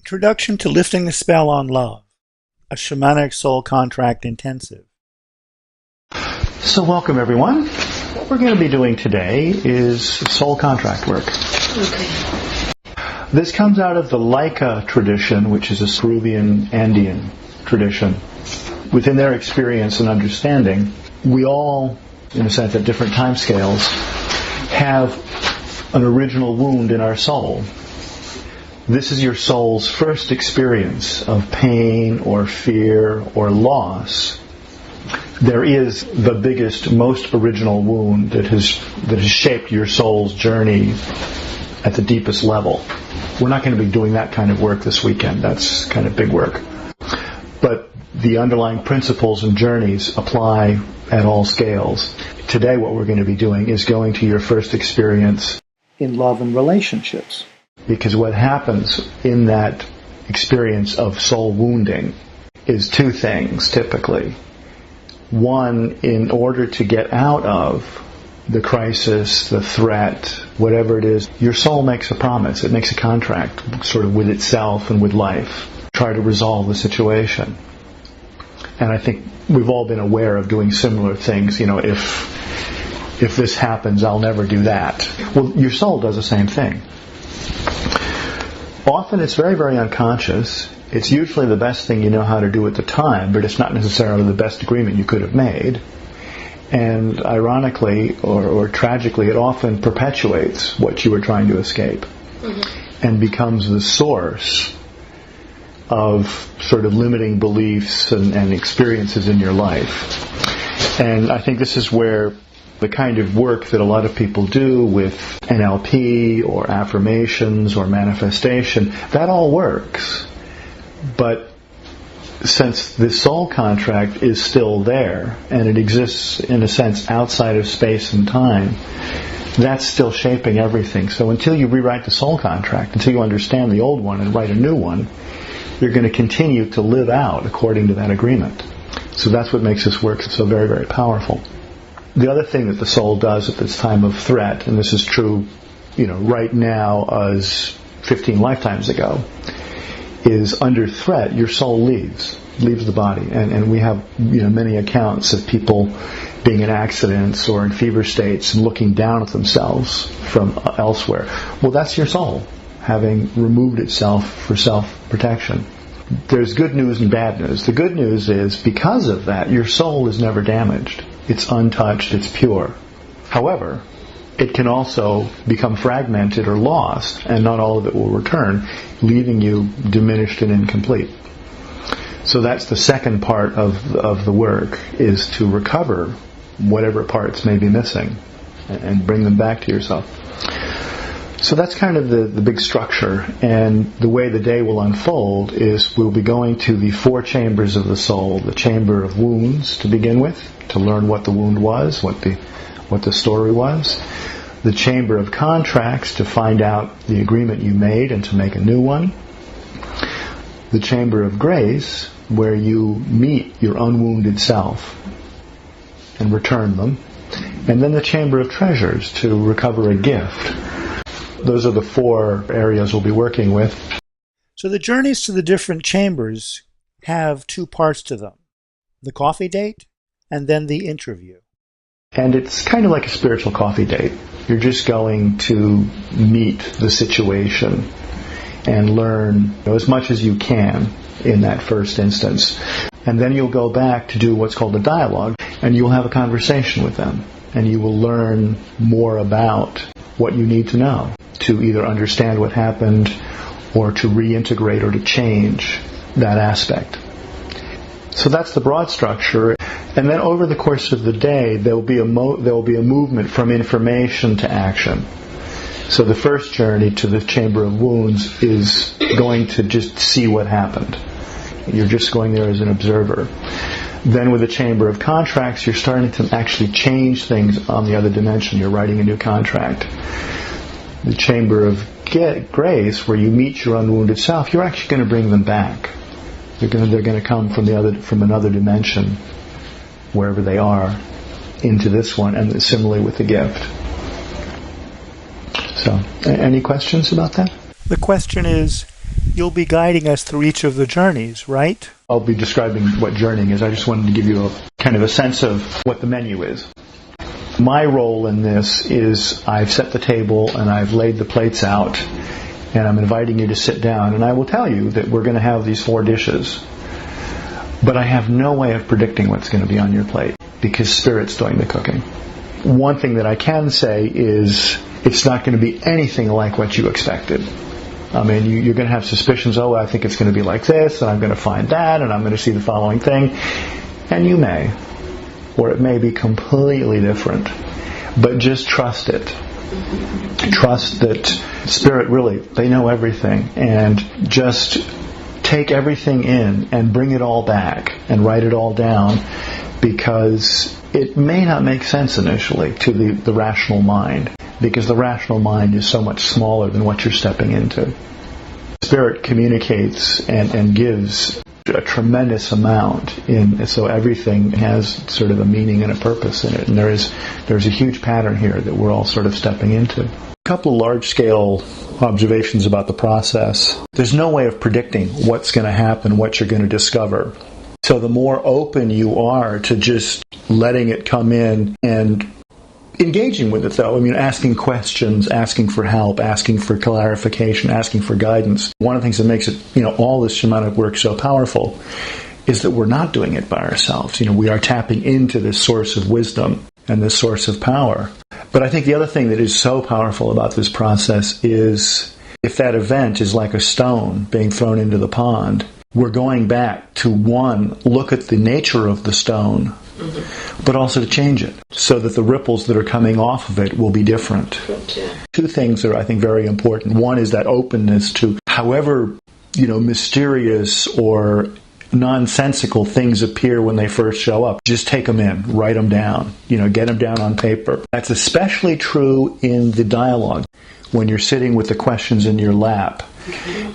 Introduction to Lifting the Spell on Love, a Shamanic Soul Contract Intensive. So welcome everyone. What we're going to be doing today is soul contract work. Okay. This comes out of the Laika tradition, which is a Peruvian Andean tradition. Within their experience and understanding, we all, in a sense, at different time scales, have an original wound in our soul. This is your soul's first experience of pain or fear or loss. There is the biggest, most original wound that has shaped your soul's journey at the deepest level. We're not going to be doing that kind of work this weekend. That's kind of big work. But the underlying principles and journeys apply at all scales. Today what we're going to be doing is going to your first experience in love and relationships. Because what happens in that experience of soul wounding is two things, typically. One, in order to get out of the crisis, the threat, whatever it is, your soul makes a promise. It makes a contract, sort of with itself and with life. Try to resolve the situation. And I think we've all been aware of doing similar things. You know, if this happens, I'll never do that. Well, your soul does the same thing. Often it's very, very unconscious. It's usually the best thing you know how to do at the time, but it's not necessarily the best agreement you could have made. And ironically, or tragically, it often perpetuates what you were trying to escape and becomes the source of sort of limiting beliefs and experiences in your life. And I think this is where the kind of work that a lot of people do with NLP or affirmations or manifestation, that all works. But since the soul contract is still there, and it exists in a sense outside of space and time, that's still shaping everything. So until you rewrite the soul contract, until you understand the old one and write a new one, you're going to continue to live out according to that agreement. So that's what makes this work so very, very powerful. The other thing that the soul does at this time of threat, and this is true, right now as 15 lifetimes ago, is under threat, your soul leaves the body. And we have, many accounts of people being in accidents or in fever states and looking down at themselves from elsewhere. Well, that's your soul, having removed itself for self-protection. There's good news and bad news. The good news is, because of that, your soul is never damaged. It's untouched, it's pure. However, it can also become fragmented or lost, and not all of it will return, leaving you diminished and incomplete. So that's the second part of the work, is to recover whatever parts may be missing and bring them back to yourself. So that's kind of the big structure, and the way the day will unfold is we'll be going to the 4 chambers of the soul, the chamber of wounds to begin with, to learn what the wound was, what the story was, the chamber of contracts to find out the agreement you made and to make a new one, the chamber of grace where you meet your unwounded self and return them, and then the chamber of treasures to recover a gift. Those are the 4 areas we'll be working with. So the journeys to the different chambers have 2 parts to them: the coffee date and then the interview. And it's kind of like a spiritual coffee date. You're just going to meet the situation and learn as much as you can in that first instance. And then you'll go back to do what's called a dialogue, and you'll have a conversation with them. And you will learn more about what you need to know to either understand what happened or to reintegrate or to change that aspect. So that's the broad structure. And then over the course of the day, there will be a movement from information to action. So the first journey to the chamber of wounds is going to just see what happened. You're just going there as an observer. Then with the chamber of contracts, you're starting to actually change things on the other dimension. You're writing a new contract. The chamber of grace, where you meet your unwounded self, you're actually going to bring them back. They're going to come from another dimension, wherever they are, into this one, and similarly with the gift. So, any questions about that? The question is, you'll be guiding us through each of the journeys, right? I'll be describing what journeying is. I just wanted to give you a kind of a sense of what the menu is. My role in this is I've set the table and I've laid the plates out and I'm inviting you to sit down, and I will tell you that we're going to have these 4 dishes. But I have no way of predicting what's going to be on your plate because Spirit's doing the cooking. One thing that I can say is it's not going to be anything like what you expected. I mean, you're going to have suspicions, oh, I think it's going to be like this, and I'm going to find that, and I'm going to see the following thing. And you may. Or it may be completely different. But just trust it. Trust that Spirit really, they know everything. And just take everything in and bring it all back and write it all down, because it may not make sense initially to the rational mind, because the rational mind is so much smaller than what you're stepping into. Spirit communicates and gives a tremendous amount in, so everything has sort of a meaning and a purpose in it, and there's a huge pattern here that we're all sort of stepping into. A couple of large-scale observations about the process. There's no way of predicting what's going to happen, what you're going to discover. So the more open you are to just letting it come in and engaging with it, though, I mean, asking questions, asking for help, asking for clarification, asking for guidance. One of the things that makes it, all this shamanic work so powerful is that we're not doing it by ourselves. We are tapping into this source of wisdom and this source of power. But I think the other thing that is so powerful about this process is if that event is like a stone being thrown into the pond, we're going back to, one, look at the nature of the stone, but also to change it so that the ripples that are coming off of it will be different. Two things are, I think, very important. One is that openness to however, mysterious or nonsensical things appear when they first show up. Just take them in, write them down, get them down on paper. That's especially true in the dialogue when you're sitting with the questions in your lap.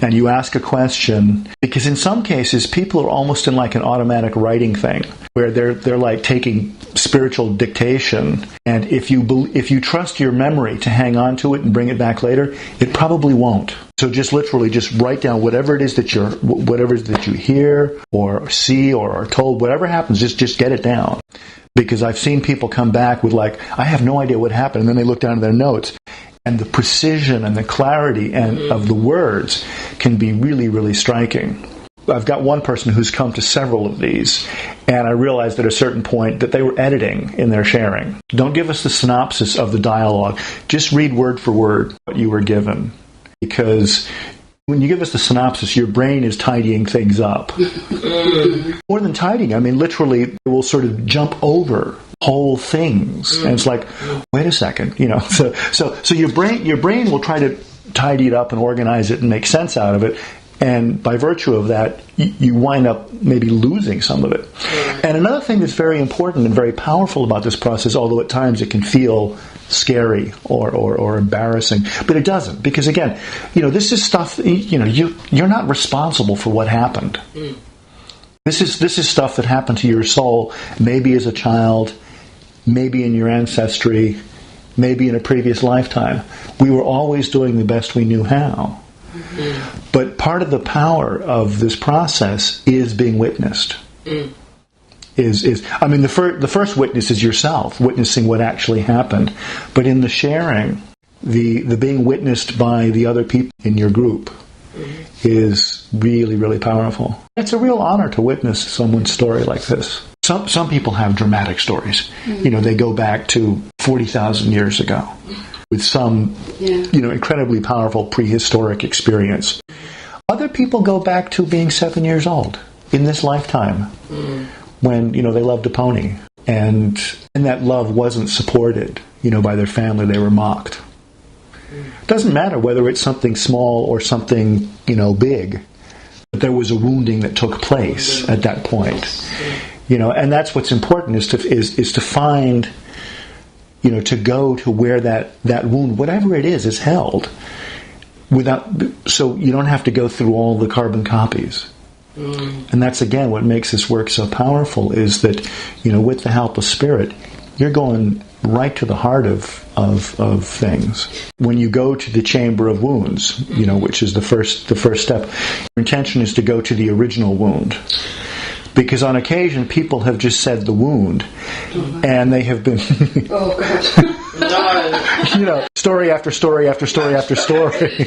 And you ask a question, because in some cases people are almost in like an automatic writing thing, where they're like taking spiritual dictation, and if you trust your memory to hang on to it and bring it back later, it probably won't. So just literally just write down whatever it is that you hear or see or are told, whatever happens, just get it down. Because I've seen people come back with like, I have no idea what happened, and then they look down at their notes. And the precision and the clarity of the words can be really, really striking. I've got one person who's come to several of these, and I realized at a certain point that they were editing in their sharing. Don't give us the synopsis of the dialogue. Just read word for word what you were given. Because when you give us the synopsis, your brain is tidying things up. More than tidying, I mean, literally, it will sort of jump over whole things, and it's like, wait a second, So your brain will try to tidy it up and organize it and make sense out of it, and by virtue of that, you wind up maybe losing some of it. And another thing that's very important and very powerful about this process, although at times it can feel scary or embarrassing, but it doesn't, because again, this is stuff, you're not responsible for what happened. This is stuff that happened to your soul, maybe as a child, maybe in your ancestry, maybe in a previous lifetime. We were always doing the best we knew how. But part of the power of this process is being witnessed. The first witness is yourself, witnessing what actually happened. But in the sharing, the being witnessed by the other people in your group is really, really powerful. It's a real honor to witness someone's story like this. Some people have dramatic stories. They go back to 40,000 years ago with some, incredibly powerful prehistoric experience. Other people go back to being 7 years old in this lifetime when, they loved a pony. And that love wasn't supported, by their family. They were mocked. It doesn't matter whether it's something small or something, big. But there was a wounding that took place at that point. And that's what's important is to find, to go to where that wound, whatever it is held, so you don't have to go through all the carbon copies. And that's again what makes this work so powerful is that, with the help of Spirit, you're going right to the heart of things. When you go to the chamber of wounds, which is the first step, your intention is to go to the original wound. Because on occasion, people have just said the wound, and they have been, story after story after story after story.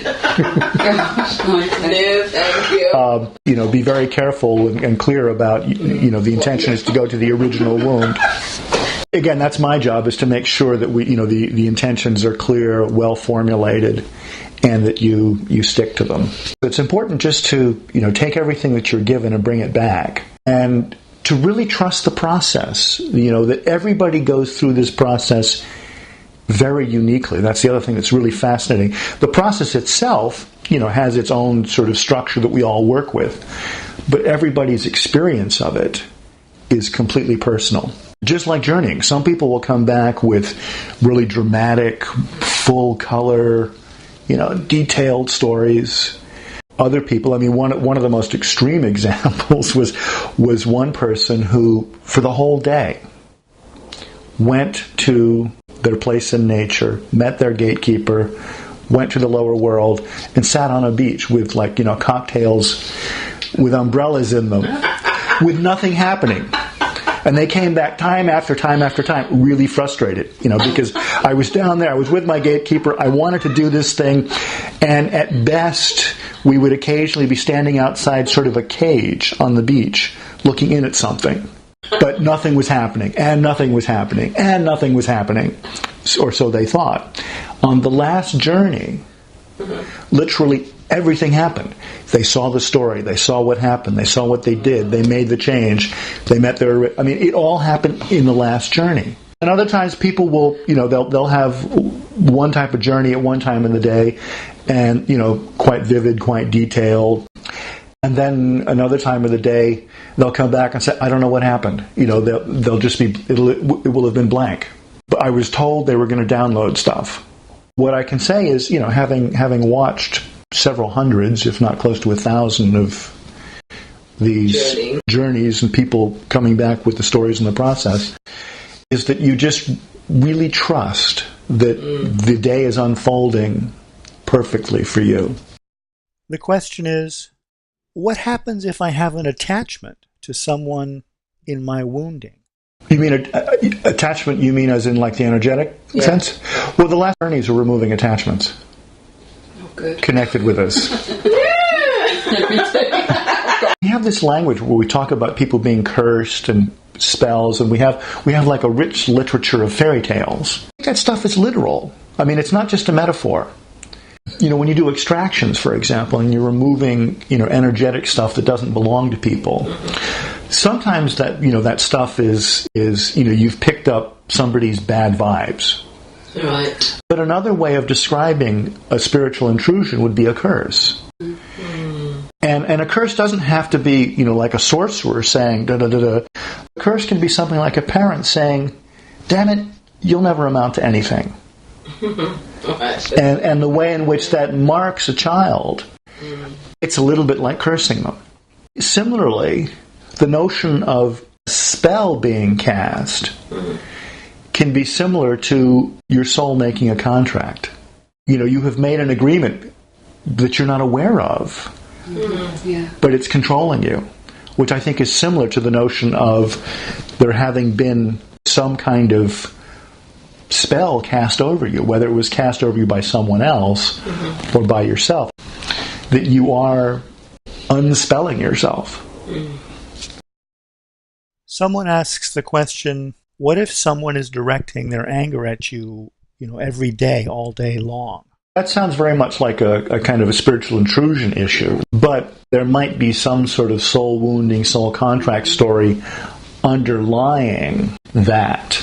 Be very careful and clear about, the intention is to go to the original wound. Again, that's my job, is to make sure that the intentions are clear, well formulated, and that you stick to them. It's important just to, take everything that you're given and bring it back. And to really trust the process, that everybody goes through this process very uniquely. That's the other thing that's really fascinating. The process itself, has its own sort of structure that we all work with, but everybody's experience of it is completely personal. Just like journeying, some people will come back with really dramatic, full color, detailed stories. Other people, one of the most extreme examples was one person who, for the whole day, went to their place in nature, met their gatekeeper, went to the lower world, and sat on a beach with cocktails with umbrellas in them, with nothing happening. And they came back time after time after time, really frustrated, because I was down there, I was with my gatekeeper, I wanted to do this thing, and at best, we would occasionally be standing outside sort of a cage on the beach, looking in at something. But nothing was happening, and nothing was happening, and nothing was happening. Or so they thought. On the last journey, literally everything happened. They saw the story, they saw what happened, they saw what they did, they made the change, they met it all happened in the last journey. And other times people will, they'll have one type of journey at one time in the day, and, quite vivid, quite detailed. And then another time of the day, they'll come back and say, I don't know what happened. They'll just be, it will have been blank. But I was told they were going to download stuff. What I can say is, having watched several hundreds, if not close to 1,000 of these journeys and people coming back with the stories in the process, is that you just really trust that the day is unfolding perfectly for you. The question is, what happens if I have an attachment to someone in my wounding? You mean attachment, you mean as in like the energetic sense? Well, the last journeys are removing attachments. Oh, good. Connected with us. We have this language where we talk about people being cursed and spells, and we have like a rich literature of fairy tales. That stuff is literal. It's not just a metaphor. When you do extractions, for example, and you're removing, energetic stuff that doesn't belong to people, sometimes that stuff is you've picked up somebody's bad vibes. Right. But another way of describing a spiritual intrusion would be a curse. Mm-hmm. And a curse doesn't have to be, like a sorcerer saying da-da-da-da. A curse can be something like a parent saying, damn it, you'll never amount to anything. And the way in which that marks a child, it's a little bit like cursing them. Similarly, the notion of spell being cast can be similar to your soul making a contract. You have made an agreement that you're not aware of, but it's controlling you, which I think is similar to the notion of there having been some kind of spell cast over you, whether it was cast over you by someone else or by yourself, that you are unspelling yourself. Someone asks the question, what if someone is directing their anger at you, every day, all day long? That sounds very much like a kind of a spiritual intrusion issue, but there might be some sort of soul wounding, soul contract story underlying that.